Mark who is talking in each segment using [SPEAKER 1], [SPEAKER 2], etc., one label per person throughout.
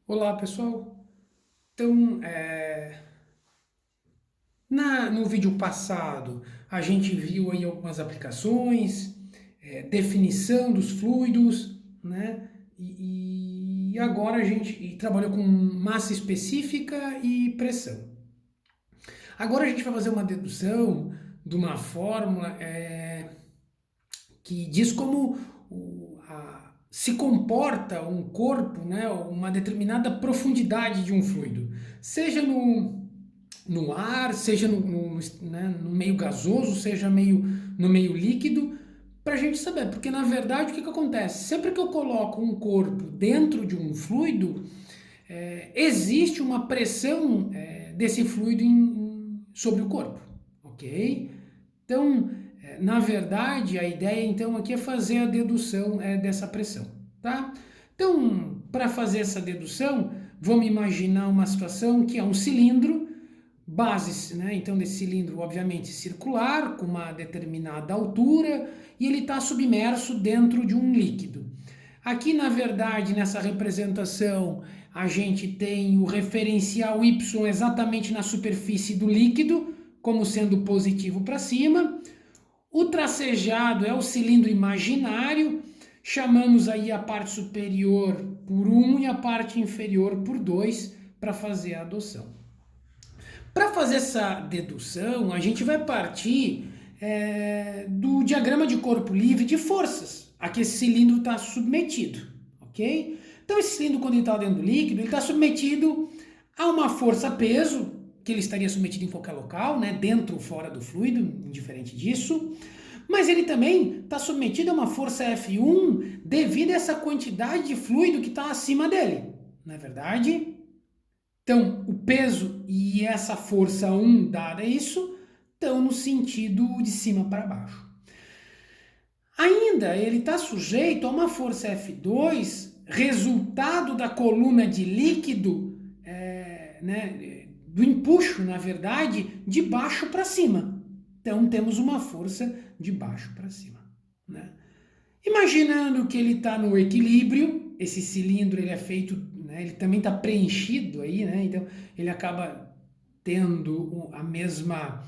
[SPEAKER 1] Olá, pessoal. Então, no vídeo passado, a gente viu aí algumas aplicações, definição dos fluidos, né? E agora a gente trabalhou com massa específica e pressão. Agora a gente vai fazer uma dedução de uma fórmula que diz como se comporta um corpo, né? Uma determinada profundidade de um fluido, seja no ar, seja né, no meio gasoso, seja no meio líquido, para a gente saber. Porque na verdade o que acontece? Sempre que eu coloco um corpo dentro de um fluido, existe uma pressão desse fluido sobre o corpo, ok? Então, na verdade, a ideia então aqui é fazer a dedução dessa pressão, tá? Então, para fazer essa dedução, vamos imaginar uma situação que é um cilindro bases, né? Então, desse cilindro, obviamente, circular, com uma determinada altura, e ele está submerso dentro de um líquido. Aqui, na verdade, nessa representação, a gente tem o referencial Y exatamente na superfície do líquido, como sendo positivo para cima. O tracejado é o cilindro imaginário, chamamos aí a parte superior por 1 e a parte inferior por 2 para fazer a adoção. Para fazer essa dedução, a gente vai partir do diagrama de corpo livre de forças a que esse cilindro está submetido, ok? Então esse cilindro, quando ele está dentro do líquido, ele está submetido a uma força-peso, que ele estaria submetido em qualquer local, né, dentro ou fora do fluido, indiferente disso, mas ele também está submetido a uma força F1 devido a essa quantidade de fluido que está acima dele, não é verdade? Então, o peso e essa força 1 dada a isso estão no sentido de cima para baixo. Ainda ele está sujeito a uma força F2, resultado da coluna de líquido, né, do empuxo, na verdade, de baixo para cima. Então temos uma força de baixo para cima, né? Imaginando que ele está no equilíbrio, esse cilindro ele é feito, né, ele também está preenchido aí, né? Então ele acaba tendo a mesma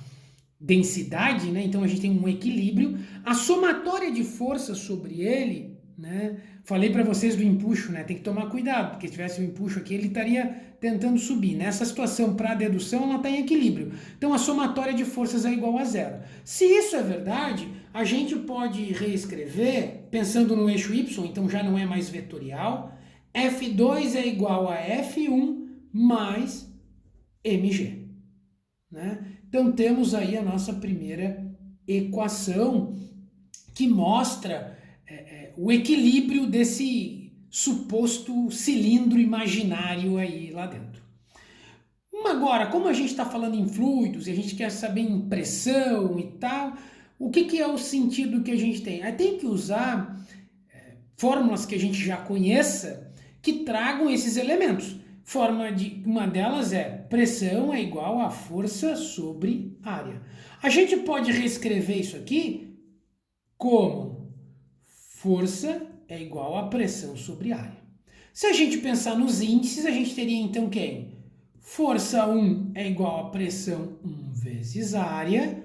[SPEAKER 1] densidade, né? Então a gente tem um equilíbrio. A somatória de forças sobre ele, né? Falei para vocês do empuxo, né? Tem que tomar cuidado, porque se tivesse um empuxo aqui, ele estaria tentando subir. Nessa situação, para a dedução, ela está em equilíbrio. Então a somatória de forças é igual a zero. Se isso é verdade, a gente pode reescrever, pensando no eixo Y, então já não é mais vetorial, F2 é igual a F1 mais mg, né? Então temos aí a nossa primeira equação que mostra o equilíbrio desse suposto cilindro imaginário aí lá dentro. Agora, como a gente está falando em fluidos e a gente quer saber em pressão e tal, o que é o sentido que a gente tem? Aí tem que usar fórmulas que a gente já conheça que tragam esses elementos. Uma delas é pressão é igual a força sobre área. A gente pode reescrever isso aqui como força é igual a pressão sobre área. Se a gente pensar nos índices, a gente teria então quem? Força 1 é igual a pressão 1 vezes área.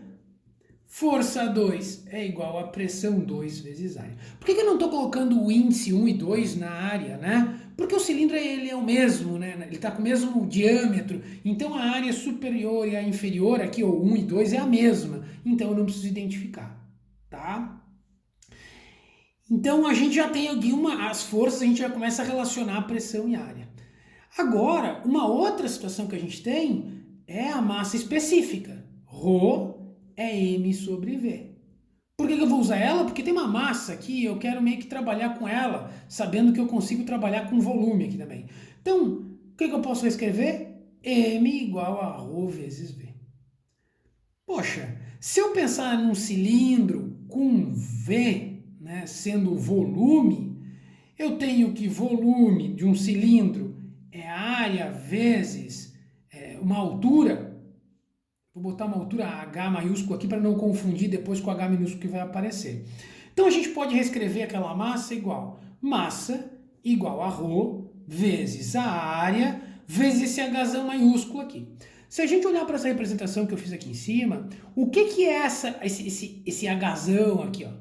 [SPEAKER 1] Força 2 é igual a pressão 2 vezes área. Por que eu não estou colocando o índice 1 e 2 na área, né? Porque o cilindro ele é o mesmo, né? Ele está com o mesmo diâmetro. Então a área superior e a inferior, aqui, ou 1 e 2, é a mesma. Então eu não preciso identificar, tá? Então a gente já tem aqui as forças, a gente já começa a relacionar a pressão e área. Agora, uma outra situação que a gente tem é a massa específica. Rho é m sobre v. Por que eu vou usar ela? Porque tem uma massa aqui, eu quero meio que trabalhar com ela, sabendo que eu consigo trabalhar com volume aqui também. Então, o que eu posso escrever? M igual a ρ vezes v. Poxa, se eu pensar num cilindro com V, né, sendo volume, eu tenho que volume de um cilindro é área vezes uma altura. Vou botar uma altura H maiúsculo aqui para não confundir depois com H minúsculo que vai aparecer. Então a gente pode reescrever aquela massa igual massa igual a ρ vezes a área vezes esse Hzão maiúsculo aqui. Se a gente olhar para essa representação que eu fiz aqui em cima, o que é esse Hzão aqui, ó,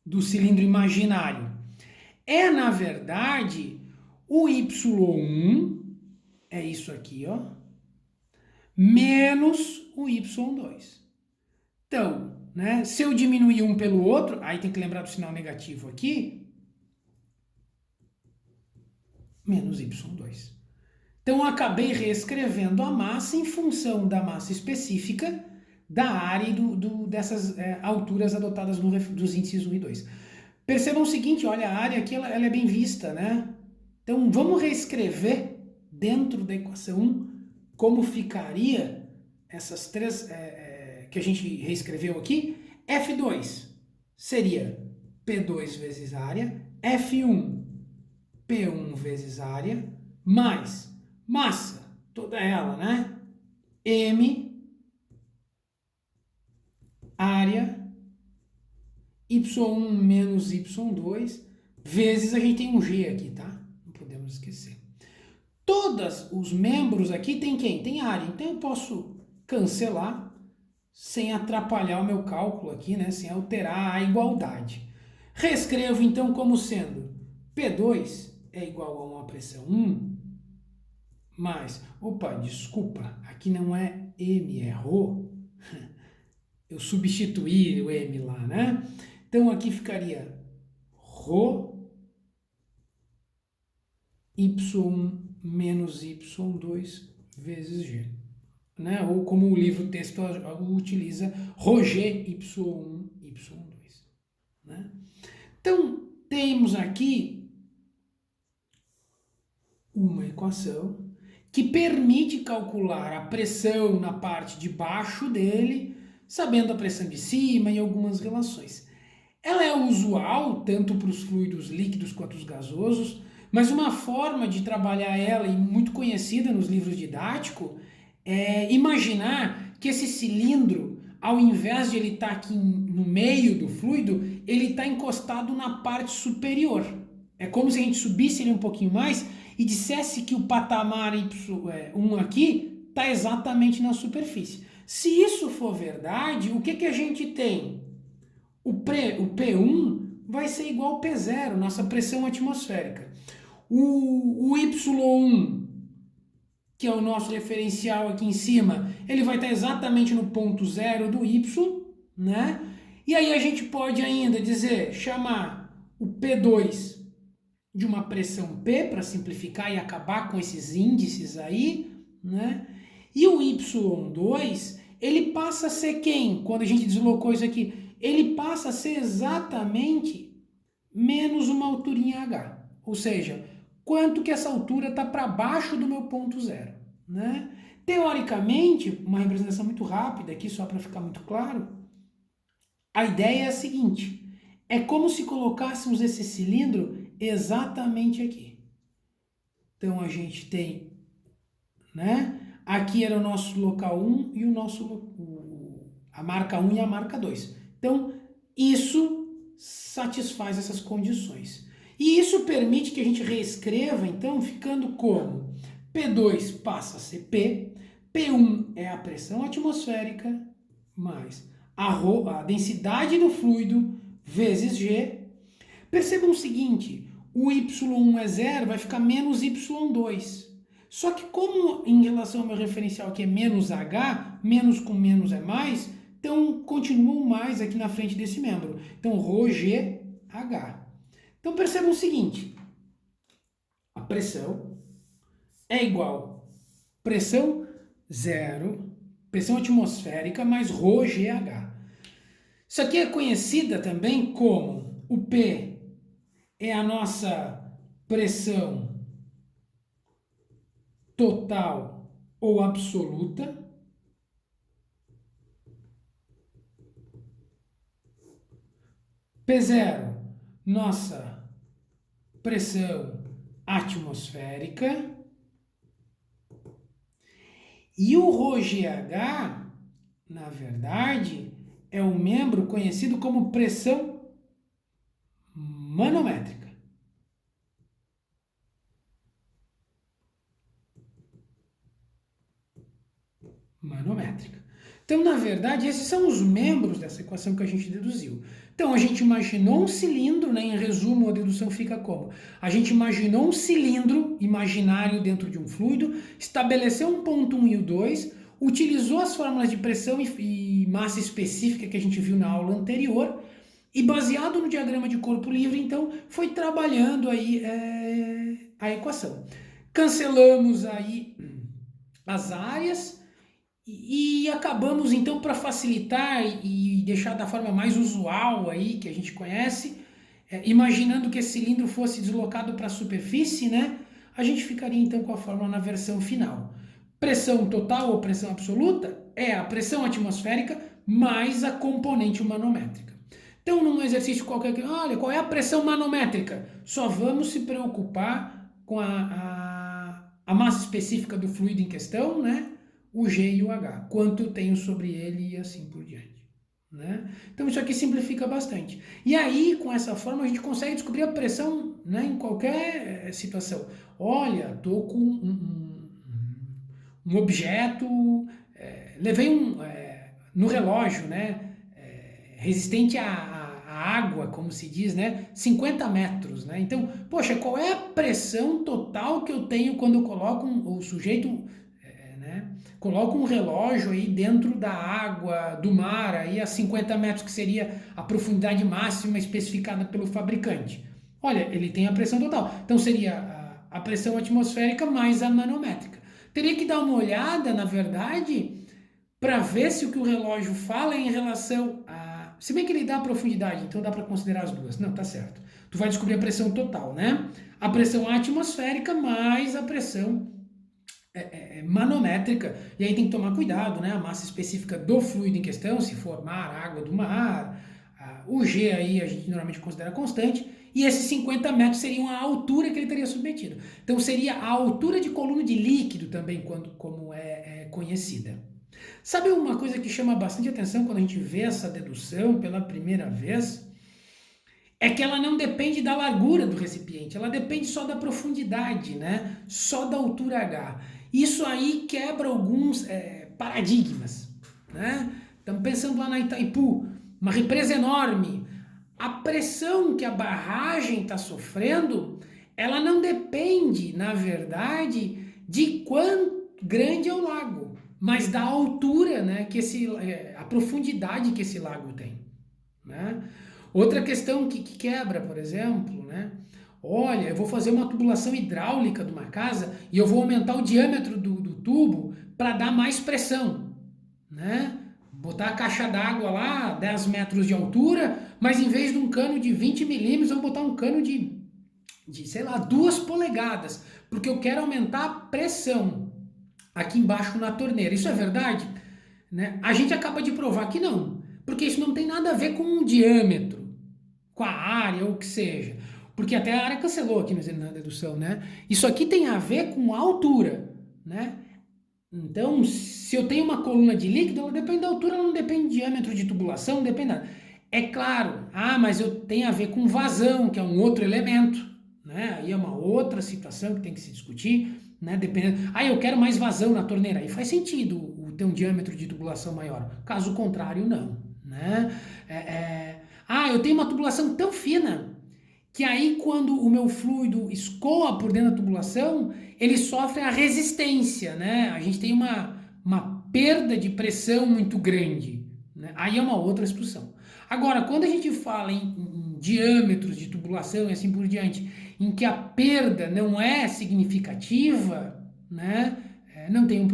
[SPEAKER 1] do cilindro imaginário? É, na verdade, o Y1, é isso aqui, ó, menos o Y2. Então, né, se eu diminuir um pelo outro, aí tem que lembrar do sinal negativo aqui, menos Y2. Então, eu acabei reescrevendo a massa em função da massa específica da área e dessas alturas adotadas dos índices 1 e 2. Percebam o seguinte, olha, a área aqui ela é bem vista, né? Então, vamos reescrever dentro da equação 1 como ficaria essas três que a gente reescreveu aqui. F2 seria P2 vezes área, F1 P1 vezes área, mais massa, toda ela, né? M, área, Y1 menos Y2, vezes a gente tem um G aqui, tá? Não podemos esquecer. Todos os membros aqui tem quem? Tem área. Então eu posso cancelar sem atrapalhar o meu cálculo aqui, né? Sem alterar a igualdade. Reescrevo então como sendo P2 é igual a uma pressão 1 mais, opa, desculpa, aqui não é M, é ρ. Eu substituí o M lá, né? Então aqui ficaria ρ Y1 menos Y2 vezes G. Né? Ou como o livro texto utiliza, ρg Y1, Y2. Né? Então, temos aqui uma equação que permite calcular a pressão na parte de baixo dele, sabendo a pressão de cima e algumas relações. Ela é usual tanto para os fluidos líquidos quanto os gasosos, mas uma forma de trabalhar ela, e muito conhecida nos livros didáticos, é imaginar que esse cilindro, ao invés de ele estar aqui no meio do fluido, ele está encostado na parte superior. É como se a gente subisse ele um pouquinho mais e dissesse que o patamar Y1 aqui está exatamente na superfície. Se isso for verdade, o que a gente tem? O P1 vai ser igual ao P0, nossa pressão atmosférica. O Y1, que é o nosso referencial aqui em cima, ele vai estar exatamente no ponto zero do Y, né? E aí a gente pode ainda chamar o P2 de uma pressão P, para simplificar e acabar com esses índices aí, né? E o Y2, ele passa a ser quem? Quando a gente deslocou isso aqui, ele passa a ser exatamente menos uma alturinha H. Ou seja, quanto que essa altura está para baixo do meu ponto zero, né? Teoricamente, uma representação muito rápida aqui, só para ficar muito claro, a ideia é a seguinte, é como se colocássemos esse cilindro exatamente aqui. Então a gente tem, né? Aqui era o nosso local 1 e a marca 1 e a marca 2. Então isso satisfaz essas condições. E isso permite que a gente reescreva, então, ficando como P2 passa a ser P, P1 é a pressão atmosférica, mais a densidade do fluido vezes G. Percebam o seguinte, o Y1 é zero, vai ficar menos Y2. Só que como em relação ao meu referencial aqui é menos H, menos com menos é mais, então continua um mais aqui na frente desse membro. Então, ρgH. Então percebam o seguinte, a pressão é igual a pressão zero, pressão atmosférica mais ρgH. Isso aqui é conhecida também como o P é a nossa pressão total ou absoluta. P0, nossa pressão atmosférica. E o ρgH, na verdade, é um membro conhecido como pressão manométrica. manométrica. Então, na verdade, esses são os membros dessa equação que a gente deduziu. Então, a gente imaginou um cilindro, né? Em resumo, a dedução fica como? A gente imaginou um cilindro imaginário dentro de um fluido, estabeleceu um ponto 1 e o 2, utilizou as fórmulas de pressão e massa específica que a gente viu na aula anterior, e baseado no diagrama de corpo livre, então, foi trabalhando aí a equação. Cancelamos aí as áreas e acabamos, então, para facilitar e deixar da forma mais usual aí que a gente conhece, imaginando que esse cilindro fosse deslocado para a superfície, né? A gente ficaria, então, com a fórmula na versão final. Pressão total ou pressão absoluta é a pressão atmosférica mais a componente manométrica. Então, num exercício qualquer, olha, qual é a pressão manométrica? Só vamos se preocupar com a massa específica do fluido em questão, né? O G e o H, quanto eu tenho sobre ele e assim por diante. Né? Então, isso aqui simplifica bastante. E aí, com essa forma, a gente consegue descobrir a pressão, né, em qualquer situação. Olha, estou com um objeto, levei no relógio, né, resistente à água, como se diz, né, 50 metros. Né? Então, poxa, qual é a pressão total que eu tenho quando eu coloco o sujeito, né, coloco um relógio aí dentro da água, do mar, aí a 50 metros, que seria a profundidade máxima especificada pelo fabricante. Olha, ele tem a pressão total. Então, seria a pressão atmosférica mais a manométrica. Teria que dar uma olhada, na verdade, para ver se o que o relógio fala é em relação a... Se bem que ele dá a profundidade, então dá para considerar as duas. Não, tá certo. Tu vai descobrir a pressão total, né? A pressão atmosférica mais a pressão manométrica. E aí tem que tomar cuidado, né? A massa específica do fluido em questão, se for mar, água do mar. O G aí a gente normalmente considera constante. E esses 50 metros seriam a altura que ele teria submetido. Então seria a altura de coluna de líquido também, como é conhecida. Sabe uma coisa que chama bastante atenção quando a gente vê essa dedução pela primeira vez? É que ela não depende da largura do recipiente, ela depende só da profundidade, né? Só da altura H. Isso aí quebra alguns paradigmas, né? Estamos pensando lá na Itaipu, uma represa enorme. A pressão que a barragem está sofrendo, ela não depende, na verdade, de quão grande é o lago, mas da altura, né, a profundidade que esse lago tem. Né? Outra questão que quebra, por exemplo, né? Olha, eu vou fazer uma tubulação hidráulica de uma casa e eu vou aumentar o diâmetro do tubo para dar mais pressão, né? Botar a caixa d'água lá, 10 metros de altura, mas em vez de um cano de 20 milímetros, eu vou botar um cano de, sei lá, 2 polegadas, porque eu quero aumentar a pressão aqui embaixo na torneira. Isso é verdade? Né? A gente acaba de provar que não, porque isso não tem nada a ver com o diâmetro, com a área ou o que seja. Porque até a área cancelou aqui na dedução, né? Isso aqui tem a ver com a altura, né? Então, se eu tenho uma coluna de líquido, ela depende da altura, ela não depende do diâmetro de tubulação, não depende nada. É claro, mas eu tenho a ver com vazão, que é um outro elemento, né? Aí é uma outra situação que tem que se discutir, né? Dependendo. Eu quero mais vazão na torneira. Aí faz sentido ter um diâmetro de tubulação maior. Caso contrário, não, né? Eu tenho uma tubulação tão fina que aí quando o meu fluido escoa por dentro da tubulação, ele sofre a resistência, né? A gente tem uma perda de pressão muito grande, né? Aí é uma outra discussão. Agora, quando a gente fala em diâmetros de tubulação e assim por diante, em que a perda não é significativa, né? Não tem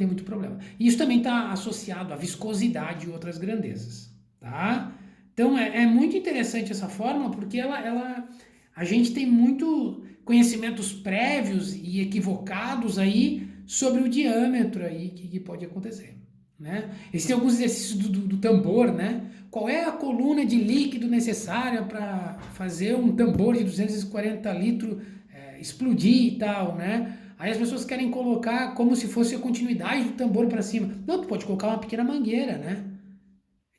[SPEAKER 1] muito problema. Isso também está associado à viscosidade e outras grandezas, tá? Então é muito interessante essa fórmula, porque a gente tem muito conhecimentos prévios e equivocados aí sobre o diâmetro aí que pode acontecer. Né? Existem alguns exercícios do tambor, né? Qual é a coluna de líquido necessária para fazer um tambor de 240 litros explodir e tal, né? Aí as pessoas querem colocar como se fosse a continuidade do tambor para cima. Não, tu pode colocar uma pequena mangueira, né?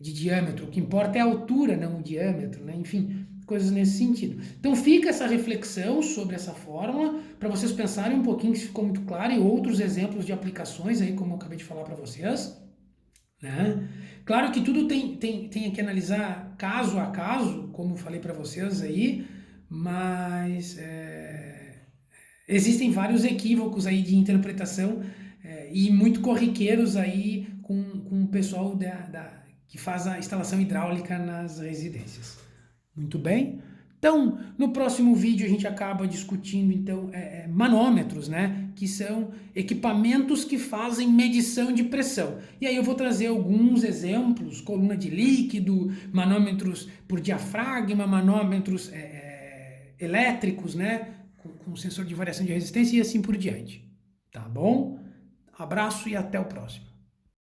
[SPEAKER 1] De diâmetro. O que importa é a altura, não o diâmetro, né? Enfim, coisas nesse sentido. Então fica essa reflexão sobre essa fórmula, para vocês pensarem um pouquinho se ficou muito claro, e outros exemplos de aplicações aí, como eu acabei de falar para vocês, né? Claro que tudo tem que analisar caso a caso, como eu falei para vocês aí, mas existem vários equívocos aí de interpretação e muito corriqueiros aí com o pessoal que faz a instalação hidráulica nas residências. Muito bem? Então, no próximo vídeo a gente acaba discutindo então manômetros, né? Que são equipamentos que fazem medição de pressão. E aí eu vou trazer alguns exemplos, coluna de líquido, manômetros por diafragma, manômetros elétricos, né? Com sensor de variação de resistência e assim por diante. Tá bom? Abraço e até o próximo.